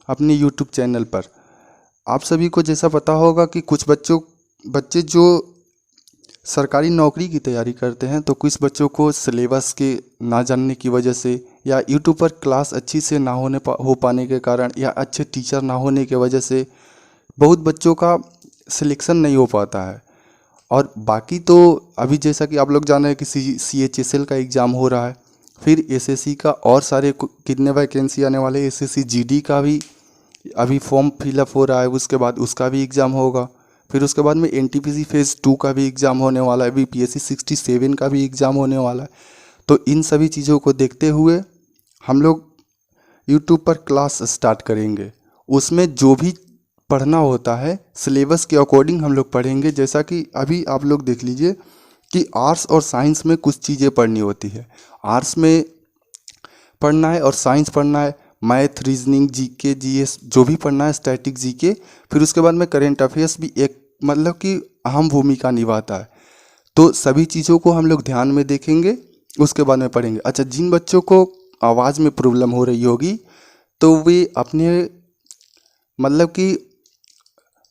अपने YouTube channel पर। आप सभी को जैसा पता होगा कि कुछ बच्चे जो सरकारी नौकरी की तैयारी करते हैं, तो कुछ बच्चों को सिलेबस के ना जानने की वजह से, या यूट्यूब पर क्लास अच्छी से ना हो पाने के कारण, या अच्छे टीचर ना होने की वजह से बहुत बच्चों का सिलेक्शन नहीं हो पाता है। और बाकी तो अभी जैसा कि आप लोग जान रहे हैं कि CHSL का एग्ज़ाम हो रहा है, फिर SSC का और सारे कितने वैकेंसी आने वाले, SSC GD का भी अभी फॉर्म फिलअप हो रहा है, उसके बाद उसका भी एग्ज़ाम होगा। फिर उसके बाद में NTPC फेज़ 2 का भी एग्ज़ाम होने वाला है, अभी PSC 67 का भी एग्ज़ाम होने वाला है। तो इन सभी चीज़ों को देखते हुए हम लोग यूट्यूब पर क्लास स्टार्ट करेंगे। उसमें जो भी पढ़ना होता है सिलेबस के अकॉर्डिंग हम लोग पढ़ेंगे। जैसा कि अभी आप लोग देख लीजिए कि आर्ट्स और साइंस में कुछ चीज़ें पढ़नी होती है। आर्ट्स में पढ़ना है और साइंस पढ़ना है, मैथ, रीजनिंग, GK GS जो भी पढ़ना है, स्टैटिक GK। फिर उसके बाद में करेंट अफेयर्स भी एक मतलब कि अहम भूमिका निभाता है। तो सभी चीज़ों को हम लोग ध्यान में देखेंगे, उसके बाद में पढ़ेंगे। अच्छा, जिन बच्चों को आवाज़ में प्रॉब्लम हो रही होगी तो वे अपने मतलब कि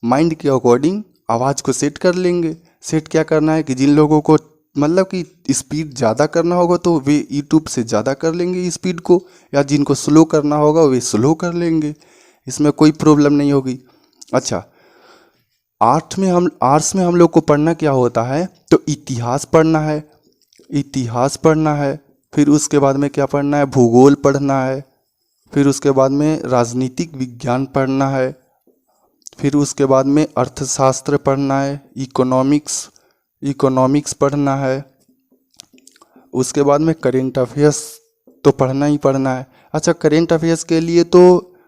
माइंड के अकॉर्डिंग आवाज़ को सेट कर लेंगे। सेट क्या करना है कि जिन लोगों को मतलब कि स्पीड ज़्यादा करना होगा तो वे यूट्यूब से ज़्यादा कर लेंगे स्पीड को, या जिनको स्लो करना होगा वे स्लो कर लेंगे, इसमें कोई प्रॉब्लम नहीं होगी। अच्छा, आर्ट्स में हम लोग को पढ़ना क्या होता है, तो इतिहास पढ़ना है, इतिहास पढ़ना है। फिर उसके बाद में क्या पढ़ना है, भूगोल पढ़ना है। फिर उसके बाद में राजनीतिक विज्ञान पढ़ना है। फिर उसके बाद में अर्थशास्त्र पढ़ना है, इकोनॉमिक्स पढ़ना है। उसके बाद में करेंट अफेयर्स तो पढ़ना ही पढ़ना है। अच्छा, करेंट अफेयर्स के लिए तो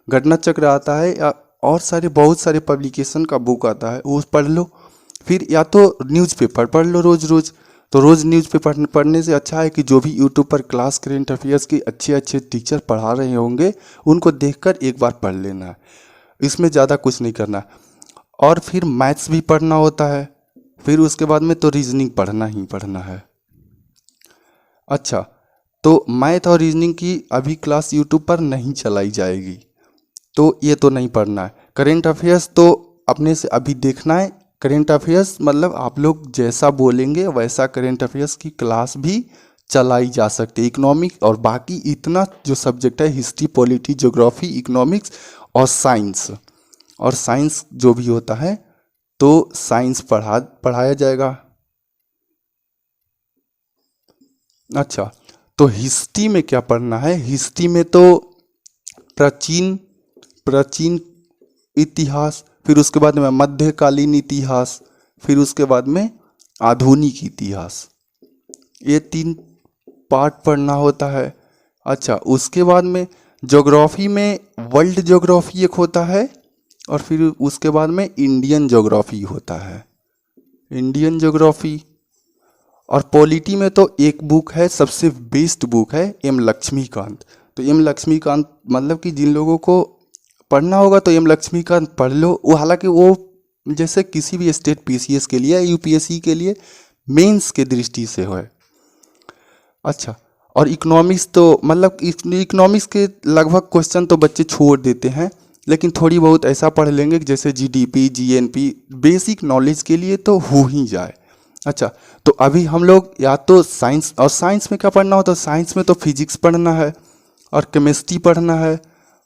घटना चक्र आता है, या और बहुत सारे पब्लिकेशन का बुक आता है, वो पढ़ लो। फिर या तो न्यूज़पेपर पढ़ लो रोज़ रोज़। तो रोज़ न्यूज़पेपर पढ़ने से अच्छा है कि जो भी यूट्यूब पर क्लास करेंट अफेयर्स की अच्छे अच्छे टीचर पढ़ा रहे होंगे उनको देखकर एक बार पढ़ लेना है, इसमें ज़्यादा कुछ नहीं करना। और फिर मैथ्स भी पढ़ना होता है। फिर उसके बाद में तो रीजनिंग पढ़ना ही पढ़ना है। अच्छा, तो मैथ और रीजनिंग की अभी क्लास यूट्यूब पर नहीं चलाई जाएगी, तो ये तो नहीं पढ़ना है। करेंट अफेयर्स तो अपने से अभी देखना है। करेंट अफेयर्स मतलब आप लोग जैसा बोलेंगे वैसा करेंट अफेयर्स की क्लास भी चलाई जा सकती है। इकोनॉमिक्स और बाकी इतना जो सब्जेक्ट है, हिस्ट्री, पॉलिटी, ज्योग्राफी, इकोनॉमिक्स और साइंस जो भी होता है, तो साइंस पढ़ाया जाएगा। अच्छा, तो हिस्ट्री में क्या पढ़ना है, हिस्ट्री में तो प्राचीन प्राचीन इतिहास, फिर उसके बाद में मध्यकालीन इतिहास, फिर उसके बाद में आधुनिक इतिहास, ये 3 पार्ट पढ़ना होता है। अच्छा, उसके बाद में ज्योग्राफी में वर्ल्ड ज्योग्राफी एक होता है, और फिर उसके बाद में इंडियन ज्योग्राफी होता है, इंडियन ज्योग्राफी। और पॉलिटी में तो एक बुक है, सबसे बेस्ट बुक है, M लक्ष्मीकांत। तो M लक्ष्मीकांत मतलब कि जिन लोगों को पढ़ना होगा तो M लक्ष्मीकांत पढ़ लो। वो हालांकि वो जैसे किसी भी स्टेट PCS के लिए, UPSC के लिए मेंस के दृष्टि से है। अच्छा, और इकोनॉमिक्स तो मतलब इकोनॉमिक्स के लगभग क्वेश्चन तो बच्चे छोड़ देते हैं, लेकिन थोड़ी बहुत ऐसा पढ़ लेंगे कि जैसे GDP, GNP, बेसिक नॉलेज के लिए तो हो ही जाए। अच्छा, तो अभी हम लोग या तो साइंस में क्या पढ़ना होता है, साइंस में तो फिजिक्स पढ़ना है, और केमिस्ट्री पढ़ना है,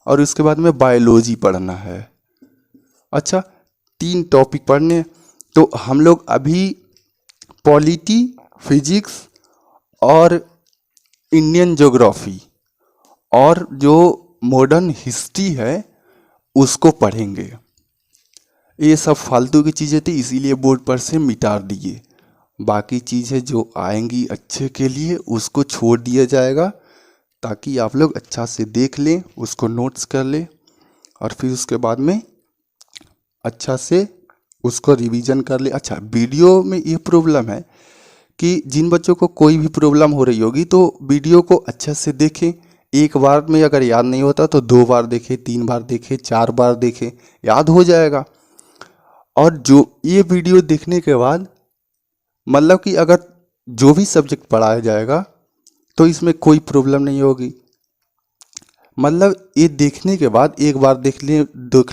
और उसके बाद में बायोलॉजी पढ़ना है। अच्छा, 3 टॉपिक पढ़ने। तो हम लोग अभी पॉलिटी, फिजिक्स और इंडियन ज्योग्राफी और जो मॉडर्न हिस्ट्री है उसको पढ़ेंगे। ये सब फालतू की चीज़ें थी, इसीलिए बोर्ड पर से मिटा दिए। बाकी चीज़ें जो आएंगी अच्छे के लिए उसको छोड़ दिया जाएगा, ताकि आप लोग अच्छा से देख लें, उसको नोट्स कर लें, और फिर उसके बाद में अच्छा से उसको रिवीजन कर ले। अच्छा, वीडियो में ये प्रॉब्लम है कि जिन बच्चों को कोई भी प्रॉब्लम हो रही होगी तो वीडियो को अच्छे से देखें। एक बार में अगर याद नहीं होता तो 2 बार देखें, 3 बार देखें, 4 बार देखें, याद हो जाएगा। और जो ये वीडियो देखने के बाद मतलब कि अगर जो भी सब्जेक्ट पढ़ाया जाएगा तो इसमें कोई प्रॉब्लम नहीं होगी। मतलब ये देखने के बाद एक बार देख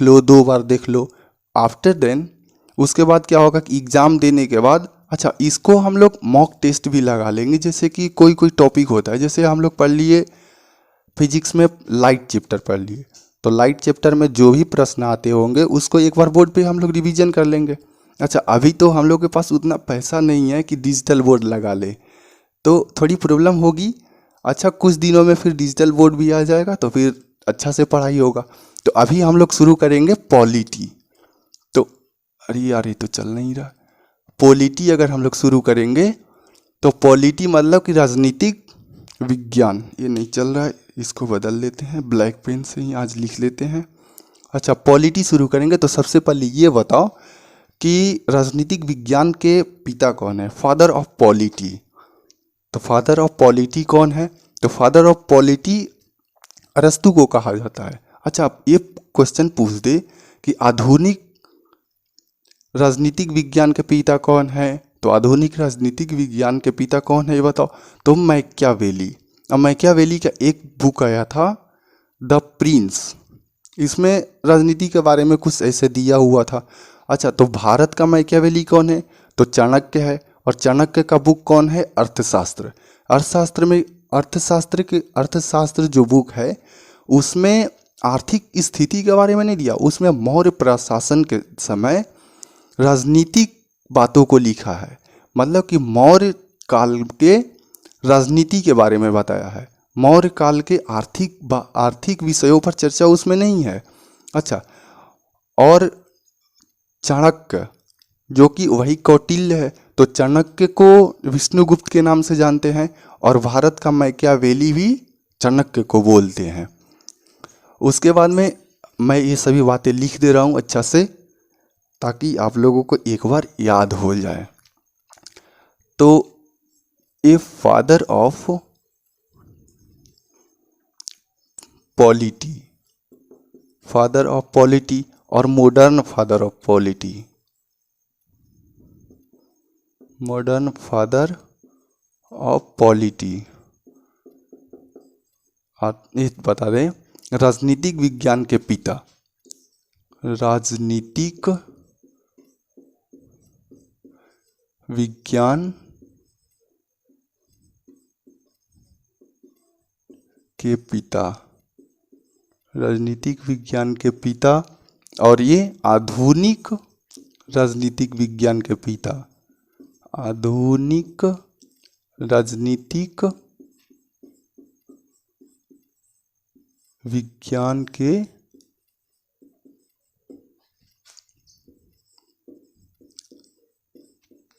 लो, दो बार देख लो, आफ्टर देन उसके बाद क्या होगा कि एग्ज़ाम देने के बाद अच्छा इसको हम लोग मॉक टेस्ट भी लगा लेंगे। जैसे कि कोई कोई टॉपिक होता है, जैसे हम लोग पढ़ लिए फिजिक्स में लाइट चैप्टर पढ़ लिए, तो लाइट चैप्टर में जो भी प्रश्न आते होंगे उसको एक बार बोर्ड पे हम लोग रिवीजन कर लेंगे। अच्छा अभी तो हम लोग के पास उतना पैसा नहीं है कि डिजिटल बोर्ड लगा ले, तो थोड़ी प्रॉब्लम होगी। अच्छा कुछ दिनों में फिर डिजिटल बोर्ड भी आ जाएगा तो फिर अच्छा से पढ़ाई होगा। तो अभी हम लोग शुरू करेंगे पॉलिटी। तो अरे यार ये तो चल नहीं रहा। पॉलिटी अगर हम लोग शुरू करेंगे तो पॉलिटी मतलब कि राजनीतिक विज्ञान, ये नहीं चल रहा है, इसको बदल लेते हैं, ब्लैक पेन से ही आज लिख लेते हैं। अच्छा पॉलिटी शुरू करेंगे तो सबसे पहले ये बताओ कि राजनीतिक विज्ञान के पिता कौन है, फादर ऑफ पॉलिटी। तो फादर ऑफ पॉलिटी कौन है, तो फादर ऑफ पॉलिटी अरस्तु को कहा जाता है। अच्छा ये क्वेश्चन पूछ दे कि आधुनिक राजनीतिक विज्ञान के पिता कौन है, तो आधुनिक राजनीतिक विज्ञान के पिता कौन है ये बताओ, तो मैकियावेली। अब मैकियावेली का एक बुक आया था द प्रिंस, इसमें राजनीति के बारे में कुछ ऐसे दिया हुआ था। अच्छा तो भारत का मैकियावेली कौन है, तो चाणक्य है। और चाणक्य का बुक कौन है, अर्थशास्त्र। अर्थशास्त्र में अर्थशास्त्र जो बुक है उसमें आर्थिक स्थिति के बारे में नहीं दिया, उसमें मौर्य प्रशासन के समय राजनीतिक बातों को लिखा है। मतलब कि मौर्य काल के राजनीति के बारे में बताया है, मौर्य काल के आर्थिक विषयों पर चर्चा उसमें नहीं है। अच्छा और चाणक्य जो कि वही कौटिल्य है, तो चाणक्य को विष्णुगुप्त के नाम से जानते हैं और भारत का मैकियावेली भी चाणक्य को बोलते हैं। उसके बाद में मैं ये सभी बातें लिख दे रहा हूँ अच्छा से, ताकि आप लोगों को एक बार याद हो जाए। तो a father of polity, father of polity और modern father of polity, modern father of polity. ये बता दें राजनीतिक विज्ञान के पिता, राजनीतिक विज्ञान के पिता, राजनीतिक विज्ञान के पिता, और ये आधुनिक राजनीतिक विज्ञान के पिता, आधुनिक राजनीतिक विज्ञान के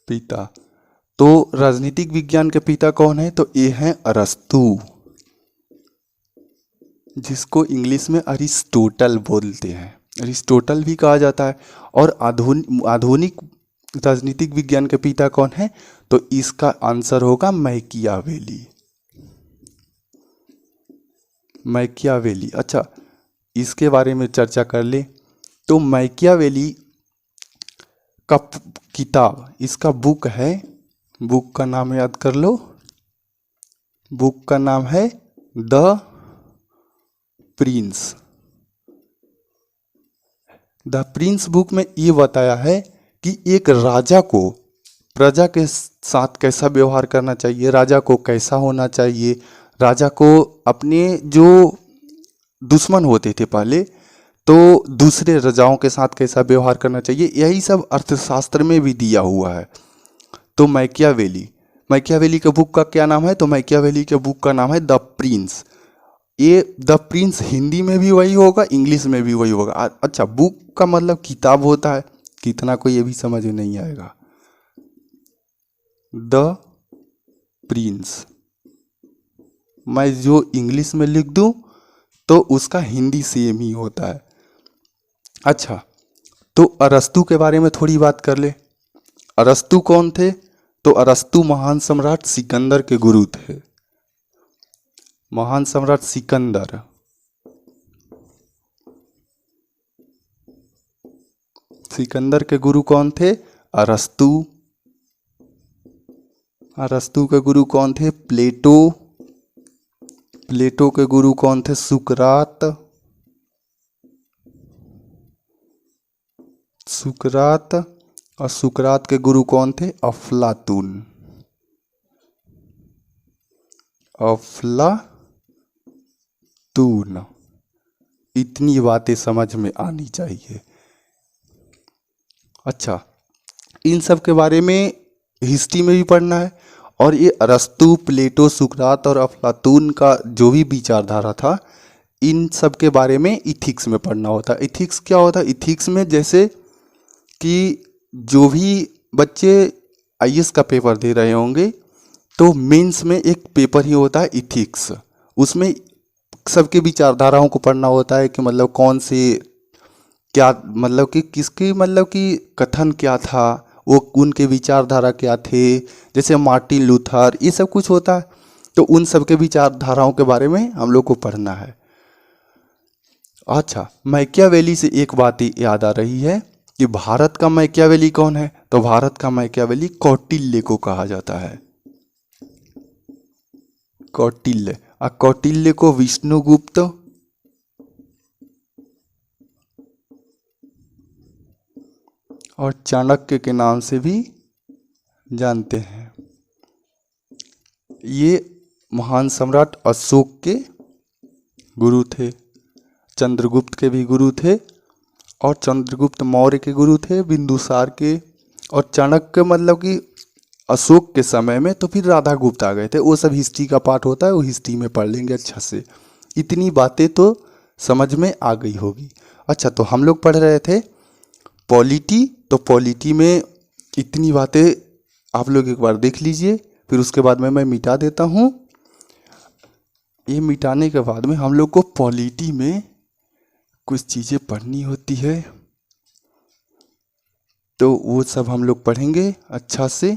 पिता। तो राजनीतिक विज्ञान के पिता कौन है, तो ये हैं अरस्तु, जिसको इंग्लिश में अरिस्टोटल बोलते हैं, अरिस्टोटल भी कहा जाता है। और आधुनिक राजनीतिक विज्ञान के पिता कौन है, तो इसका आंसर होगा मैकियावेली, मैकियावेली। अच्छा इसके बारे में चर्चा कर ले, तो मैकियावेली का किताब, इसका बुक है, बुक का नाम याद कर लो, बुक का नाम है the Prince. The Prince book में ये बताया है कि एक राजा को प्रजा के साथ कैसा व्यवहार करना चाहिए, राजा को कैसा होना चाहिए, राजा को अपने जो दुश्मन होते थे पहले तो दूसरे राजाओं के साथ कैसा व्यवहार करना चाहिए, यही सब अर्थशास्त्र में भी दिया हुआ है। तो मैकियावेली, मैकियावेली के बुक का क्या नाम है, तो मैकियावेली के बुक का नाम है द प्रिंस। ये द प्रिंस हिंदी में भी वही होगा, इंग्लिश में भी वही होगा। अच्छा बुक का मतलब किताब होता है, कितना को ये भी समझ में नहीं आएगा। द प्रिंस मैं जो इंग्लिश में लिख दूं तो उसका हिंदी सेम ही होता है। अच्छा तो अरस्तु के बारे में थोड़ी बात कर ले। अरस्तु कौन थे, तो अरस्तु महान सम्राट सिकंदर के गुरु थे, महान सम्राट सिकंदर। सिकंदर के गुरु कौन थे, अरस्तु। अरस्तु के गुरु कौन थे, प्लेटो। प्लेटो के गुरु कौन थे? सुकरात। सुकरात। और सुकरात के गुरु कौन थे? अफलातून। अफलातून। इतनी बातें समझ में आनी चाहिए। अच्छा, इन सब के बारे में हिस्ट्री में भी पढ़ना है। और ये अरस्तु, प्लेटो, सुकरात और अफलातून का जो भी विचारधारा था, इन सब के बारे में इथिक्स में पढ़ना होता है। इथिक्स क्या होता है? इथिक्स में जैसे कि जो भी बच्चे आईएएस का पेपर दे रहे होंगे तो मेंस में एक पेपर ही होता है इथिक्स। उसमें सबके विचारधाराओं को पढ़ना होता है कि मतलब कौन से क्या, मतलब कि किसकी, मतलब कि कथन क्या था, वो उनके विचारधारा क्या थे। जैसे मार्टिन लूथर, ये सब कुछ होता है। तो उन सब के विचारधाराओं के बारे में हम लोग को पढ़ना है। अच्छा, मैकियावेली से एक बात याद आ रही है कि भारत का मैकियावेली कौन है? तो भारत का मैकियावेली कौटिल्य को कहा जाता है। कौटिल्य। और कौटिल्य को विष्णुगुप्त और चाणक्य के नाम से भी जानते हैं। ये महान सम्राट अशोक के गुरु थे, चंद्रगुप्त के भी गुरु थे, और चंद्रगुप्त मौर्य के गुरु थे, बिंदुसार के, और चाणक्य मतलब कि अशोक के समय में तो फिर राधा गुप्त आ गए थे। वो सब हिस्ट्री का पार्ट होता है, वो हिस्ट्री में पढ़ लेंगे अच्छा से। इतनी बातें तो समझ में आ गई होगी। अच्छा, तो हम लोग पढ़ रहे थे पॉलिटी। तो पॉलिटी में इतनी बातें आप लोग एक बार देख लीजिए, फिर उसके बाद में मैं मिटा देता हूँ। ये मिटाने के बाद में हम लोग को पॉलिटी में कुछ चीज़ें पढ़नी होती है, तो वो सब हम लोग पढ़ेंगे अच्छा से।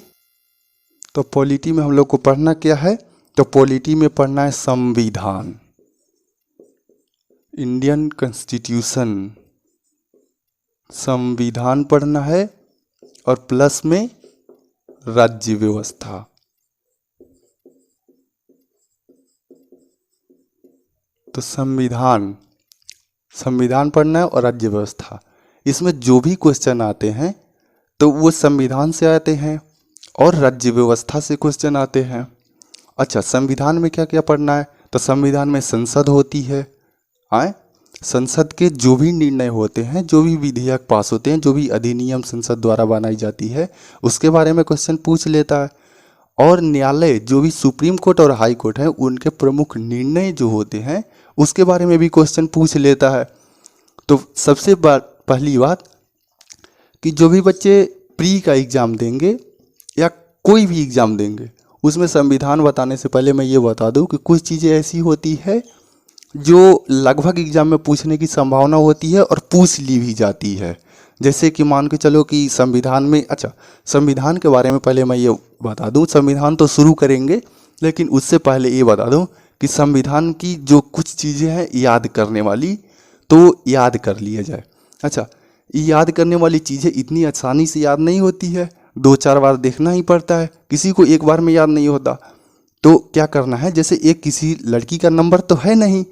तो पॉलिटी में हम लोग को पढ़ना क्या है? तो पॉलिटी में पढ़ना है संविधान, इंडियन कॉन्स्टिट्यूशन, संविधान पढ़ना है, और प्लस में राज्य व्यवस्था। तो संविधान पढ़ना है और राज्य व्यवस्था। इसमें जो भी क्वेश्चन आते हैं तो वो संविधान से आते हैं और राज्य व्यवस्था से क्वेश्चन आते हैं। अच्छा, संविधान में क्या क्या पढ़ना है? तो संविधान में संसद होती है। संसद के जो भी निर्णय होते हैं, जो भी विधेयक पास होते हैं, जो भी अधिनियम संसद द्वारा बनाई जाती है, उसके बारे में क्वेश्चन पूछ लेता है। और न्यायालय, जो भी सुप्रीम कोर्ट और हाई कोर्ट है, उनके प्रमुख निर्णय जो होते हैं उसके बारे में भी क्वेश्चन पूछ लेता है। तो सबसे पहली बात कि जो भी बच्चे प्री का एग्ज़ाम देंगे या कोई भी एग्ज़ाम देंगे, उसमें संविधान बताने से पहले मैं ये बता दूं कि कुछ चीज़ें ऐसी होती है जो लगभग एग्ज़ाम में पूछने की संभावना होती है और पूछ ली भी जाती है। जैसे कि मान के चलो कि संविधान में, अच्छा संविधान के बारे में पहले मैं ये बता दूं, संविधान तो शुरू करेंगे लेकिन उससे पहले ये बता दूं कि संविधान की जो कुछ चीज़ें हैं याद करने वाली, तो याद कर लिया जाए। अच्छा, याद करने वाली चीज़ें इतनी आसानी से याद नहीं होती है, 2-4 बार देखना ही पड़ता है, किसी को एक बार में याद नहीं होता। तो क्या करना है, जैसे एक किसी लड़की का नंबर तो है नहीं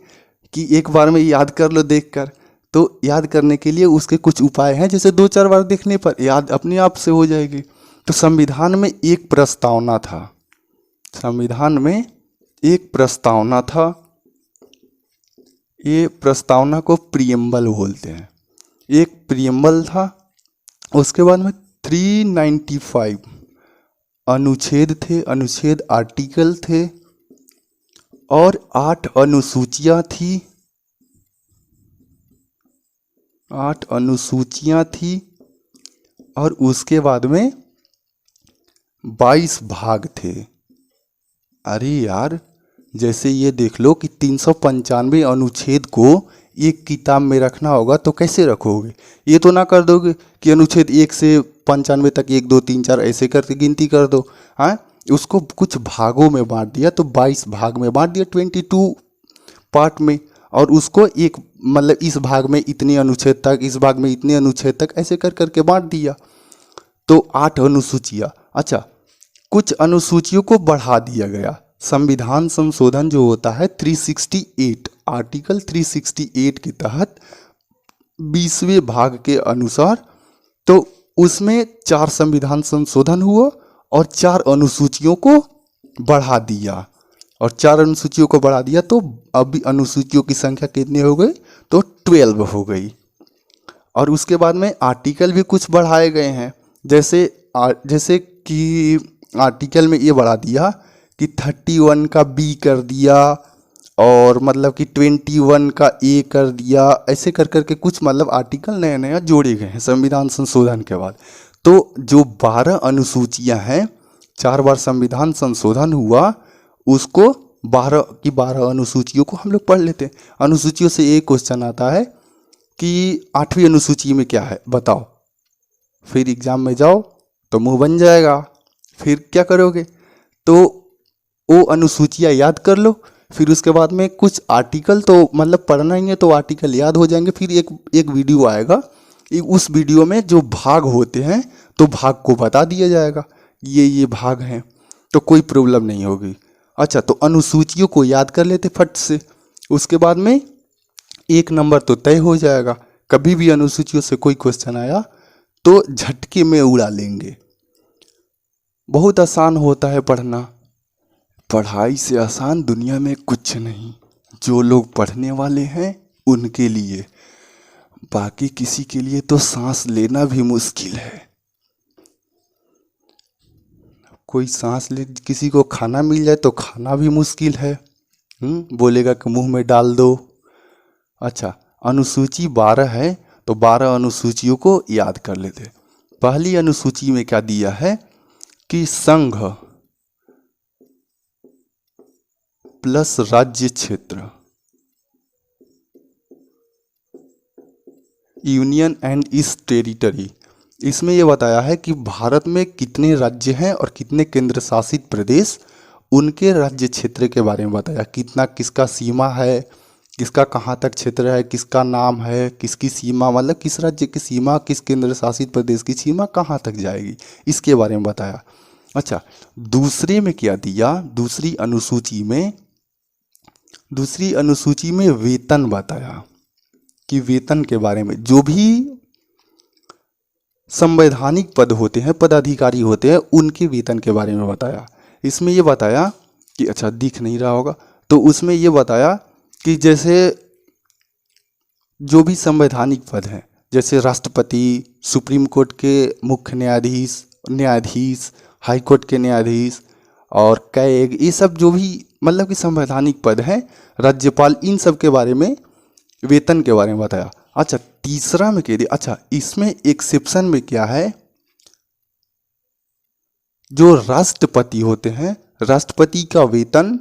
कि एक बार में याद कर लो देखकर। तो याद करने के लिए उसके कुछ उपाय हैं, जैसे 2-4 बार देखने पर याद अपने आप से हो जाएगी। तो संविधान में एक प्रस्तावना था, संविधान में एक प्रस्तावना था, ये प्रस्तावना को प्रियम्बल बोलते हैं। एक प्रियम्बल था, उसके बाद में 395 अनुच्छेद थे, अनुच्छेद आर्टिकल थे, और 8 अनुसूचियां थी, 8 अनुसूचियां थी, और उसके बाद में 22 भाग थे। अरे यार, जैसे ये देख लो कि 395 अनुच्छेद को एक किताब में रखना होगा तो कैसे रखोगे? ये तो ना कर दोगे कि अनुच्छेद 1 से 95 तक 1 2 3 4 ऐसे करके गिनती कर दो। हाँ, उसको कुछ भागों में बांट दिया, तो 22 भाग में बांट दिया, 22 पार्ट में, और उसको एक मतलब इस भाग में इतने अनुच्छेद तक, इस भाग में इतने अनुच्छेद तक, ऐसे कर करके बांट दिया। तो 8 अनुसूचियाँ। अच्छा, कुछ अनुसूचियों को बढ़ा दिया गया, संविधान संशोधन जो होता है 368 आर्टिकल 368 के तहत 20वें भाग के अनुसार, तो उसमें 4 संविधान संशोधन हुआ और 4 अनुसूचियों को बढ़ा दिया, और 4 अनुसूचियों को बढ़ा दिया, तो अभी अनुसूचियों की संख्या कितनी हो गई, तो 12 हो गई। और उसके बाद में आर्टिकल भी कुछ बढ़ाए गए हैं, जैसे कि आर्टिकल में ये बढ़ा दिया कि 31 का बी कर दिया, और मतलब कि 21 का ए कर दिया, ऐसे कर करके कुछ मतलब आर्टिकल नया नया जोड़े गए हैं संविधान संशोधन के बाद। तो जो 12 अनुसूचियां हैं, 4 बार संविधान संशोधन हुआ, उसको 12 की 12 अनुसूचियों को हम लोग पढ़ लेते हैं। अनुसूचियों से एक क्वेश्चन आता है कि 8वीं अनुसूची में क्या है बताओ, फिर एग्जाम में जाओ तो मुंह बन जाएगा, फिर क्या करोगे, तो वो अनुसूचियाँ याद कर लो, फिर उसके बाद में कुछ आर्टिकल तो मतलब पढ़ना ही है, तो आर्टिकल याद हो जाएंगे। फिर एक वीडियो आएगा, उस वीडियो में जो भाग होते हैं तो भाग को बता दिया जाएगा, ये भाग हैं, तो कोई प्रॉब्लम नहीं होगी। अच्छा, तो अनुसूचियों को याद कर लेते फट से, उसके बाद में 1 नंबर तो तय हो जाएगा। कभी भी अनुसूचियों से कोई क्वेश्चन आया तो झटके में उड़ा लेंगे। बहुत आसान होता है पढ़ना, पढ़ाई से आसान दुनिया में कुछ नहीं। जो लोग पढ़ने वाले हैं उनके लिए, बाकी किसी के लिए तो सांस लेना भी मुश्किल है। कोई सांस ले, किसी को खाना मिल जाए तो खाना भी मुश्किल है, बोलेगा कि मुंह में डाल दो। अच्छा, अनुसूची 12 है, तो 12 अनुसूचियों को याद कर लेते। पहली अनुसूची में क्या दिया है कि संघ प्लस राज्य क्षेत्र, यूनियन एंड ईस्ट टेरिटरी। इसमें यह बताया है कि भारत में कितने राज्य हैं और कितने केंद्र शासित प्रदेश, उनके राज्य क्षेत्र के बारे में बताया, कितना किसका सीमा है, किसका कहाँ तक क्षेत्र है, किसका नाम है, किसकी सीमा, मतलब किस राज्य की सीमा, किस केंद्र शासित प्रदेश की सीमा कहाँ तक जाएगी, इसके बारे में बताया। अच्छा, दूसरे में क्या दिया, दूसरी अनुसूची में वेतन बताया कि वेतन के बारे में, जो भी संवैधानिक पद होते हैं, पदाधिकारी होते हैं, उनके वेतन के बारे में बताया। इसमें ये बताया कि, अच्छा दिख नहीं रहा होगा, तो उसमें ये बताया कि जैसे जो भी संवैधानिक पद हैं, जैसे राष्ट्रपति, सुप्रीम कोर्ट के मुख्य न्यायाधीश, हाई कोर्ट के न्यायाधीश और कैग, ये सब जो भी मतलब कि संवैधानिक पद हैं, राज्यपाल, इन सब के बारे में वेतन के बारे में बताया। अच्छा, तीसरा में कह दिया, अच्छा इसमें एक्सेप्शन में क्या है, जो राष्ट्रपति होते हैं, राष्ट्रपति का वेतन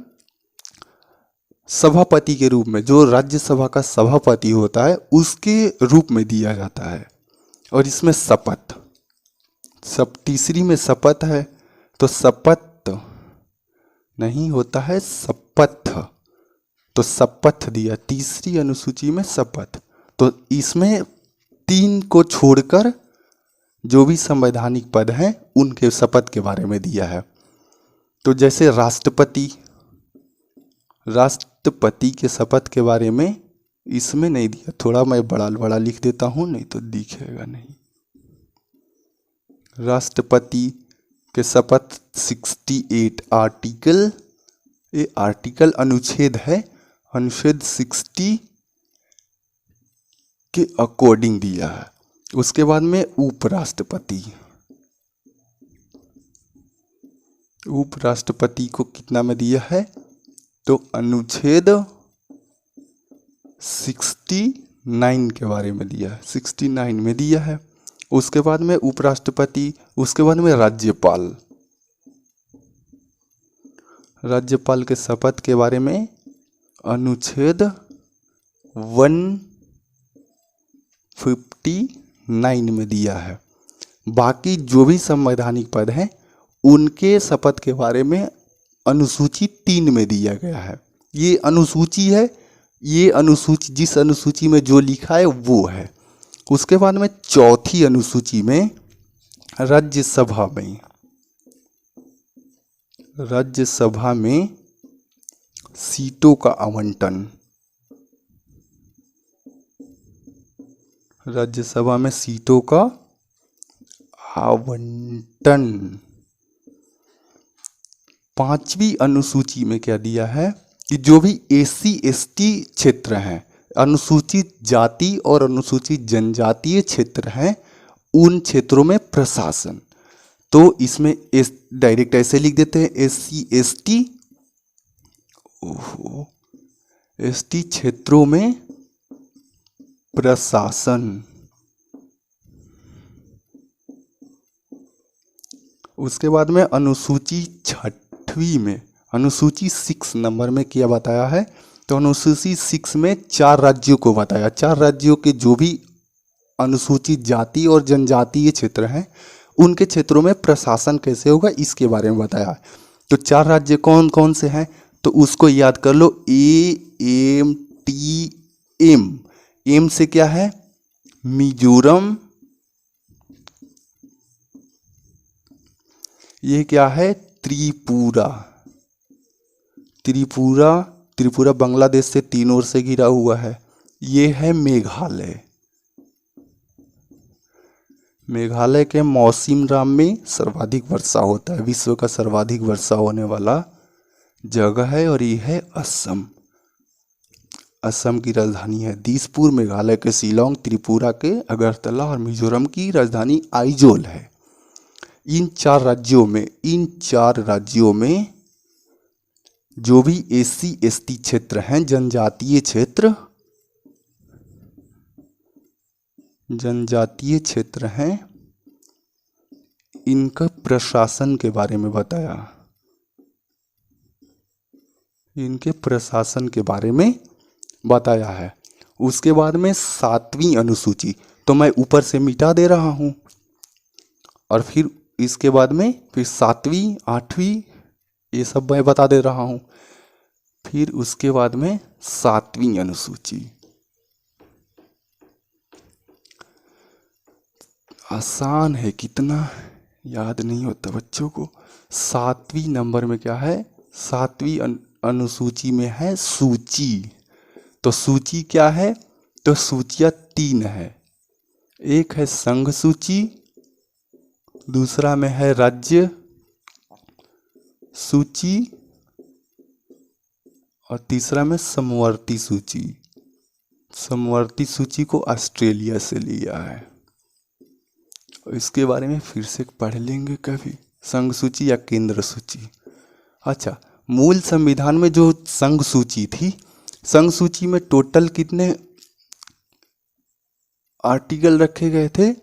सभापति के रूप में, जो राज्यसभा का सभापति होता है उसके रूप में दिया जाता है। और इसमें शपथ, तीसरी में शपथ है, तो शपथ नहीं होता है शपथ, तो शपथ दिया तीसरी अनुसूची में शपथ। तो इसमें 3 को छोड़कर जो भी संवैधानिक पद हैं उनके शपथ के बारे में दिया है। तो जैसे राष्ट्रपति के शपथ के बारे में इसमें नहीं दिया, थोड़ा मैं बड़ा लिख देता हूँ, नहीं तो दिखेगा नहीं। राष्ट्रपति के शपथ 68 आर्टिकल, ये आर्टिकल अनुच्छेद है, अनुच्छेद 60 के अकॉर्डिंग दिया है। उसके बाद में उपराष्ट्रपति को कितना में दिया है, तो अनुच्छेद 69 के बारे में दिया है, 69 में दिया है। उसके बाद में उपराष्ट्रपति, उसके बाद में राज्यपाल के शपथ के बारे में अनुच्छेद 159 में दिया है। बाकी जो भी संवैधानिक पद हैं उनके शपथ के बारे में अनुसूची 3 में दिया गया है। ये अनुसूची है, ये अनुसूची, जिस अनुसूची में जो लिखा है वो है। उसके बाद में चौथी अनुसूची में राज्यसभा में सीटों का आवंटन, राज्यसभा में सीटों का आवंटन। 5वीं अनुसूची में क्या दिया है कि जो भी SC/ST क्षेत्र हैं, अनुसूचित जाति और अनुसूचित जनजातीय क्षेत्र हैं, उन क्षेत्रों में प्रशासन। तो इसमें डायरेक्ट ऐसे लिख देते हैं SC/ST, ST क्षेत्रों में प्रशासन। उसके बाद में अनुसूची 6वीं में, अनुसूची 6 नंबर में क्या बताया है, तो अनुसूची 6 में 4 राज्यों को बताया। 4 राज्यों के जो भी अनुसूचित जाति और जनजातीय क्षेत्र हैं, उनके क्षेत्रों में प्रशासन कैसे होगा इसके बारे में बताया है। तो 4 राज्य कौन कौन से हैं, तो उसको याद कर लो। AMTM, एम से क्या है, मिजोरम, ये क्या है, त्रिपुरा। त्रिपुरा, त्रिपुरा बांग्लादेश से 3 ओर से घिरा हुआ है। ये है मेघालय। मेघालय के मौसिनराम में सर्वाधिक वर्षा होता है, विश्व का सर्वाधिक वर्षा होने वाला जगह है। और ये है असम। असम की राजधानी है दिसपुर, मेघालय के शिलोंग, त्रिपुरा के अगरतला और मिजोरम की राजधानी आइजोल है। इन 4 राज्यों में जो भी SC/ST क्षेत्र हैं, जनजातीय क्षेत्र हैं, इनका प्रशासन के बारे में बताया। इनके प्रशासन के बारे में बताया है। उसके बाद में 7वीं अनुसूची, तो मैं ऊपर से मिटा दे रहा हूं, और फिर इसके बाद में फिर 7वीं 8वीं ये सब मैं बता दे रहा हूं। फिर उसके बाद में 7वीं अनुसूची, आसान है, कितना याद नहीं होता बच्चों को। 7वीं नंबर में क्या है, 7वीं अनुसूची में है सूची। तो सूची क्या है, तो सूचियाँ 3 है। एक है संघ सूची, दूसरा में है राज्य सूची, और तीसरा में समवर्ती सूची। समवर्ती सूची को ऑस्ट्रेलिया से लिया है। इसके बारे में फिर से पढ़ लेंगे कभी, संघ सूची या केंद्र सूची। अच्छा, मूल संविधान में जो संघ सूची थी, संघ सूची में टोटल कितने आर्टिकल रखे गए थे,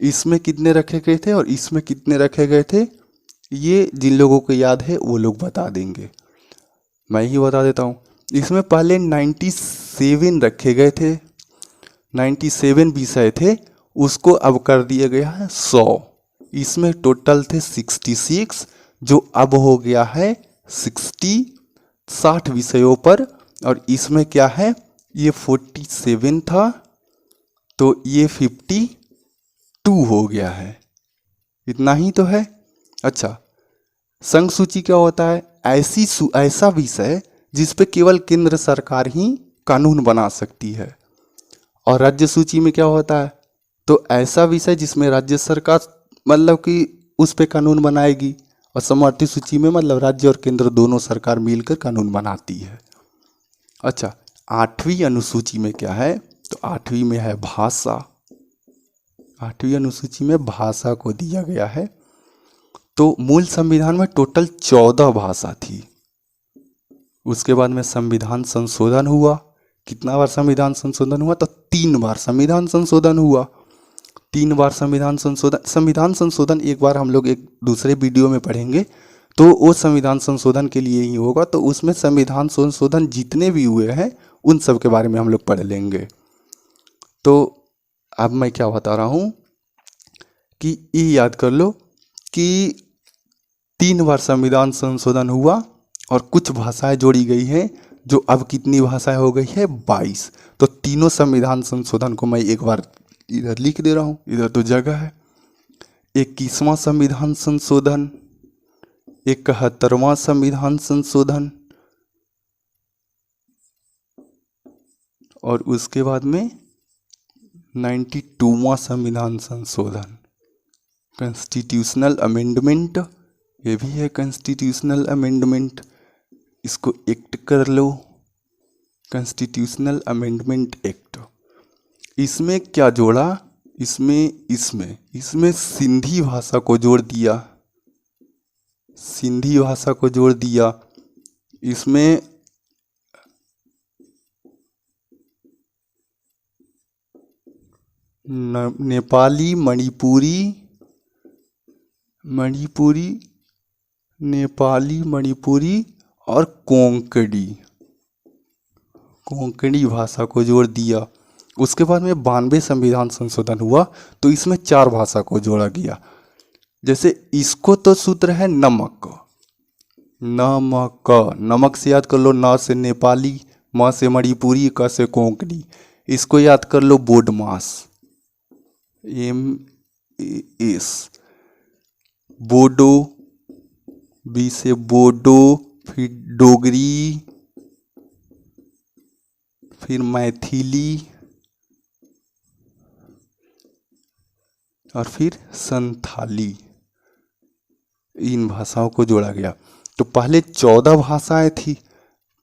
इसमें कितने रखे गए थे और इसमें कितने रखे गए थे, ये जिन लोगों को याद है वो लोग बता देंगे, मैं ही बता देता हूँ। इसमें पहले 97 रखे गए थे, 97 विषय थे, उसको अब कर दिया गया है 100। इसमें टोटल थे 66, जो अब हो गया है 60 विषयों पर। और इसमें क्या है, ये 47 था, तो ये 52 हो गया है। इतना ही तो है। अच्छा, संघ सूची क्या होता है, ऐसा विषय जिस पे केवल केंद्र सरकार ही कानून बना सकती है। और राज्य सूची में क्या होता है, तो ऐसा विषय जिसमें राज्य सरकार मतलब कि उस पे कानून बनाएगी। और समवर्ती सूची में मतलब राज्य और केंद्र दोनों सरकार मिलकर कानून बनाती है। अच्छा, 8वीं अनुसूची में क्या है, तो 8वीं में है भाषा। 8वीं अनुसूची में भाषा को दिया गया है। तो मूल संविधान में टोटल 14 भाषा थी। उसके बाद में संविधान संशोधन हुआ। कितना बार संविधान संशोधन हुआ, तो 3 बार संविधान संशोधन हुआ। 3 बार संविधान संशोधन एक बार हम लोग एक दूसरे वीडियो में पढ़ेंगे, तो वो संविधान संशोधन के लिए ही होगा। तो उसमें संविधान संशोधन जितने भी हुए हैं उन सब के बारे में हम लोग पढ़ लेंगे। तो अब मैं क्या बता रहा हूँ कि ये याद कर लो कि 3 बार संविधान संशोधन हुआ और कुछ भाषाएं जोड़ी गई हैं, जो अब कितनी भाषाएं हो गई है, 22। तो तीनों संविधान संशोधन को मैं एक बार इधर लिख दे रहा हूँ, इधर तो जगह है। 21वां संविधान संशोधन, 71वां संविधान संशोधन, और उसके बाद में 92वां संविधान संशोधन, कॉन्स्टिट्यूशनल अमेंडमेंट, ये भी है कॉन्स्टिट्यूशनल अमेंडमेंट, इसको एक्ट कर लो, कॉन्स्टिट्यूशनल अमेंडमेंट एक्ट। इसमें क्या जोड़ा, इसमें सिंधी भाषा को जोड़ दिया, सिंधी भाषा को जोड़ दिया। इसमें नेपाली, मणिपुरी और कोंकणी भाषा को जोड़ दिया। उसके बाद में 92 संविधान संशोधन हुआ तो इसमें 4 भाषा को जोड़ा गया। जैसे इसको तो सूत्र है नमक, नमक से याद कर लो, न से नेपाली, म से मणिपुरी, क से कोंकणी। इसको याद कर लो बोडमास, MS, बोडो, B से बोडो, फिर डोगरी, फिर मैथिली और फिर संथाली। इन भाषाओं को जोड़ा गया। तो पहले 14 भाषाएं थी,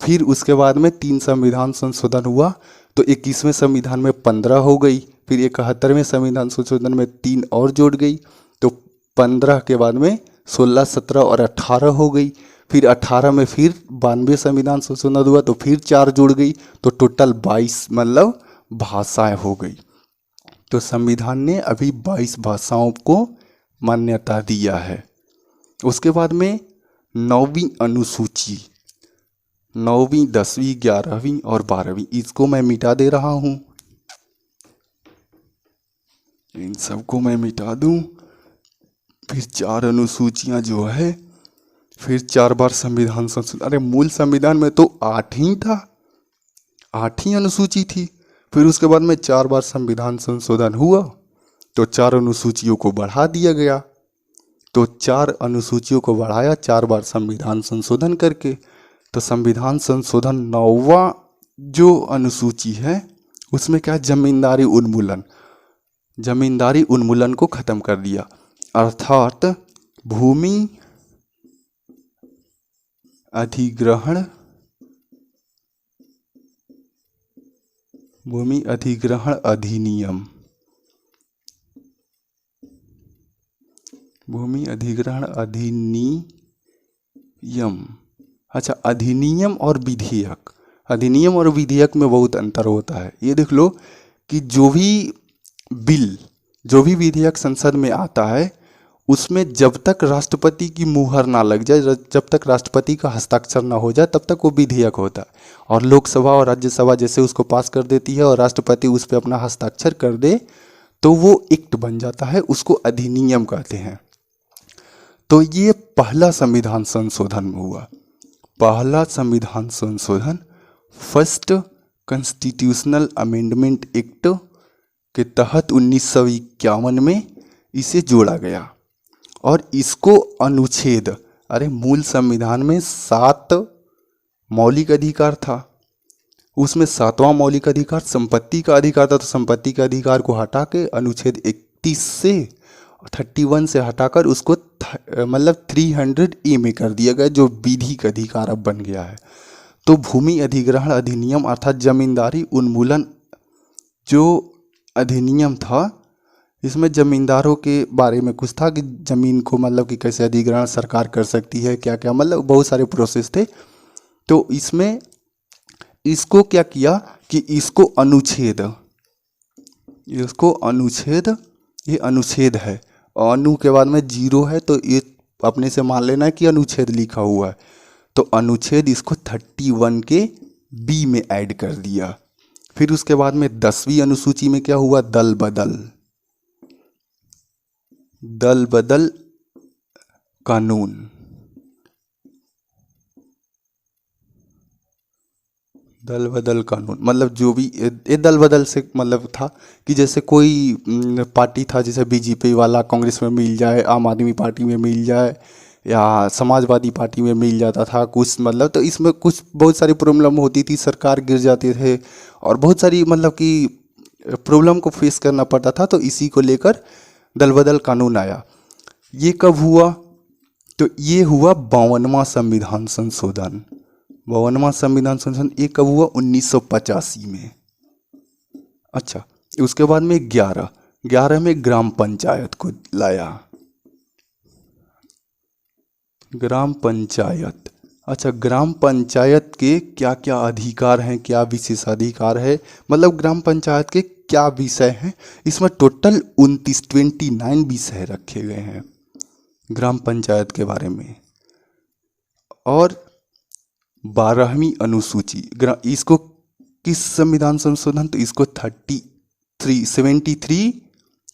फिर उसके बाद में 3 संविधान संशोधन हुआ तो 21वें संविधान में 15 हो गई, फिर 71वें संविधान संशोधन में 3 और जोड़ गई, तो 15 के बाद में 16, 17 और 18 हो गई, फिर 18 में फिर 92 संविधान संशोधन हुआ तो फिर 4 जुड़ गई, तो टोटल 22 मतलब भाषाएं हो गई। तो संविधान ने अभी 22 भाषाओं को मान्यता दिया है। उसके बाद में 9वीं अनुसूची, 9वीं, 10वीं, 11वीं और 12वीं, इसको मैं मिटा दे रहा हूँ, इन सबको मैं मिटा दूँ। फिर 4 अनुसूचियाँ जो है, फिर 4 बार संविधान संशोधन। अरे मूल संविधान में तो 8 ही था, 8 ही अनुसूची थी। फिर उसके बाद में 4 बार संविधान संशोधन हुआ तो 4 अनुसूचियों को बढ़ा दिया गया। तो 4 अनुसूचियों को बढ़ाया 4 बार संविधान संशोधन करके। तो संविधान संशोधन 9वां जो अनुसूची है उसमें क्या, जमींदारी उन्मूलन को खत्म कर दिया, अर्थात भूमि अधिग्रहण अधिनियम, भूमि अधिग्रहण अधिनियम। अच्छा, अधिनियम और विधेयक, अधिनियम और विधेयक में बहुत अंतर होता है। ये देख लो कि जो भी विधेयक संसद में आता है उसमें जब तक राष्ट्रपति की मुहर ना लग जाए, जब तक राष्ट्रपति का हस्ताक्षर ना हो जाए, तब तक वो विधेयक होता है। और लोकसभा और राज्यसभा जैसे उसको पास कर देती है और राष्ट्रपति उस पर अपना हस्ताक्षर कर दे तो वो एक्ट बन जाता है, उसको अधिनियम कहते हैं। तो ये पहला संविधान संशोधन हुआ, पहला संविधान संशोधन, फर्स्ट कॉन्स्टिट्यूशनल अमेंडमेंट एक्ट के तहत 1951 में इसे जोड़ा गया। और इसको अनुच्छेद, अरे मूल संविधान में 7 मौलिक अधिकार था, उसमें 7वां मौलिक अधिकार संपत्ति का अधिकार था। तो संपत्ति के अधिकार को हटा के अनुच्छेद 31 से 31 से हटाकर उसको मतलब 300A में कर दिया गया, जो विधिक अधिकार अब बन गया है। तो भूमि अधिग्रहण अधिनियम अर्थात जमींदारी उन्मूलन जो अधिनियम था, इसमें ज़मींदारों के बारे में कुछ था कि ज़मीन को मतलब कि कैसे अधिग्रहण सरकार कर सकती है, क्या क्या मतलब बहुत सारे प्रोसेस थे। तो इसमें इसको क्या किया कि इसको अनुच्छेद, ये अनुच्छेद है, अनु के बाद में 0 है तो ये अपने से मान लेना है कि अनुच्छेद लिखा हुआ है। तो अनुच्छेद इसको 31 के B में ऐड कर दिया। फिर उसके बाद में 10वीं अनुसूची में क्या हुआ, दल बदल कानून, दल बदल कानून मतलब जो भी ये दल बदल से मतलब था कि जैसे कोई पार्टी था, जैसे बीजेपी वाला कांग्रेस में मिल जाए, आम आदमी पार्टी में मिल जाए, या समाजवादी पार्टी में मिल जाता था कुछ, मतलब तो इसमें कुछ बहुत सारी प्रॉब्लम होती थी, सरकार गिर जाते थे और बहुत सारी मतलब कि प्रॉब्लम को फेस करना पड़ता था। तो इसी को लेकर दल बदल कानून आया। ये कब हुआ? तो ये हुआ 52वां संविधान संशोधन। 52वां संविधान संशोधन ये कब हुआ? 1985 में। अच्छा, उसके बाद में 11 में ग्राम पंचायत को लाया। ग्राम पंचायत, अच्छा, ग्राम पंचायत के क्या क्या अधिकार हैं, क्या विशेषाधिकार है, मतलब ग्राम पंचायत के क्या विषय हैं? इसमें टोटल 29 विषय रखे गए हैं ग्राम पंचायत के बारे में। और 12वीं अनुसूची, इसको किस संविधान संशोधन? तो इसको 73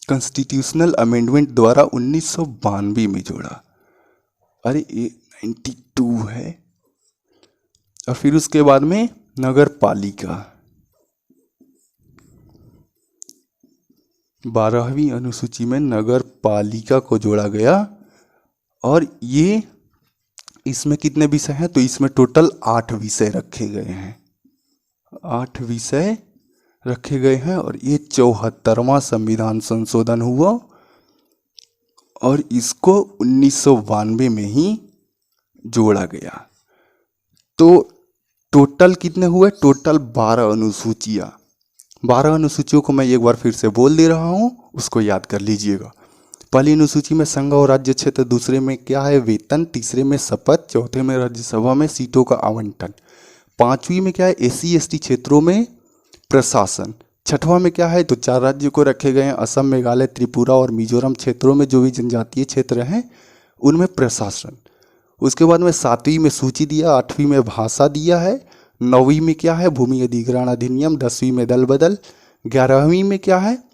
कॉन्स्टिट्यूशनल अमेंडमेंट द्वारा 1992 में जोड़ा। अरे ये 92 है। और फिर उसके बाद में नगर पालिका, 12वीं अनुसूची में नगर पालिका को जोड़ा गया। और ये इसमें कितने विषय हैं? तो इसमें टोटल 8 विषय रखे गए हैं। 8 विषय रखे गए हैं और ये 74वां संविधान संशोधन हुआ और इसको 1992 में ही जोड़ा गया। तो टोटल कितने हुए? टोटल 12 अनुसूचियाँ। 12 अनुसूचियों को मैं एक बार फिर से बोल दे रहा हूँ, उसको याद कर लीजिएगा। पहली अनुसूची में संघ और राज्य क्षेत्र, दूसरे में क्या है? वेतन, तीसरे में शपथ, चौथे में राज्यसभा में सीटों का आवंटन, 5वीं में क्या है? SC ST क्षेत्रों में प्रशासन, 6वां में क्या है? तो 4 राज्यों को रखे गए हैं, असम, मेघालय, त्रिपुरा और मिजोरम क्षेत्रों में जो भी जनजातीय क्षेत्र हैं उनमें प्रशासन। उसके बाद में 7वीं में सूची दिया, 8वीं में भाषा दिया है, 9वीं में क्या है? भूमि अधिग्रहण अधिनियम, 10वीं में दल बदल, 11वीं में क्या है?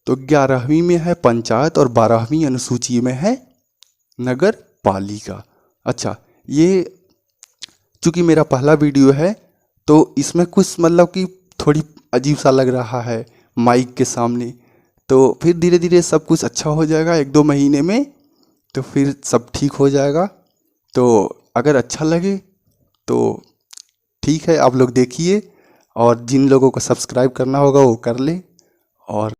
तो 11वीं में है पंचायत और 12वीं अनुसूची में है नगर पालिका। अच्छा, ये चूँकि मेरा पहला वीडियो है तो इसमें कुछ मतलब कि थोड़ी अजीब सा लग रहा है माइक के सामने, तो फिर धीरे धीरे सब कुछ अच्छा हो जाएगा, 1-2 महीने में तो फिर सब ठीक हो जाएगा। तो अगर अच्छा लगे तो ठीक है, आप लोग देखिए और जिन लोगों को सब्सक्राइब करना होगा वो कर ले। और